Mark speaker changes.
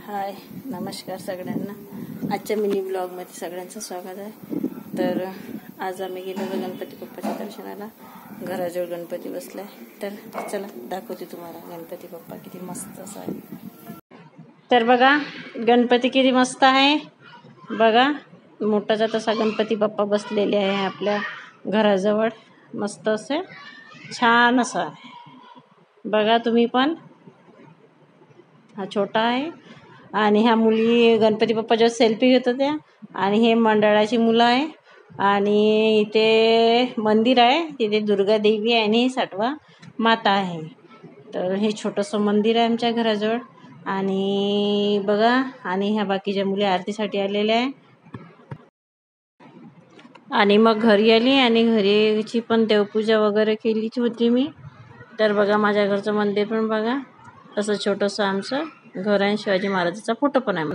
Speaker 1: हाय, नमस्कार सगळ्यांना। आजच्या मिनी ब्लॉगमध्ये सगळ्यांचं स्वागत आहे। तर आज आम्ही गेलो गणपती बाप्पाच्या दर्शनाला। घराजवळ गणपती बसलाय, तर चला दाखवते तुम्हाला गणपती बाप्पा किती मस्त असा आहे। तर बघा गणपती किती मस्त आहे, बघा मोठाचा तसा गणपती बाप्पा बसलेले आहे आपल्या घराजवळ। मस्त असे छान असा आहे, बघा तुम्ही पण। हा छोटा आहे आणि ह्या मुली गणपती बाप्पाच्या सेल्फी घेत होत्या आणि हे मंडळाची मुलं आहे आणि इथे मंदिर आहे, तिथे दुर्गा देवी आहे आणि 6वा माता आहे। तर हे छोटंसं मंदिर आहे आमच्या घराजवळ आणि बघा, आणि ह्या बाकीच्या मुली आरतीसाठी आलेल्या आहे। आणि मग घरी आली आणि घरीची पण देवपूजा वगैरे केलीच होती मी। तर बघा माझ्या घरचं मंदिर पण बघा, असं छोटंसं आमचं घर आहे। शिवाजी महाराजांचा फोटो पण आहे।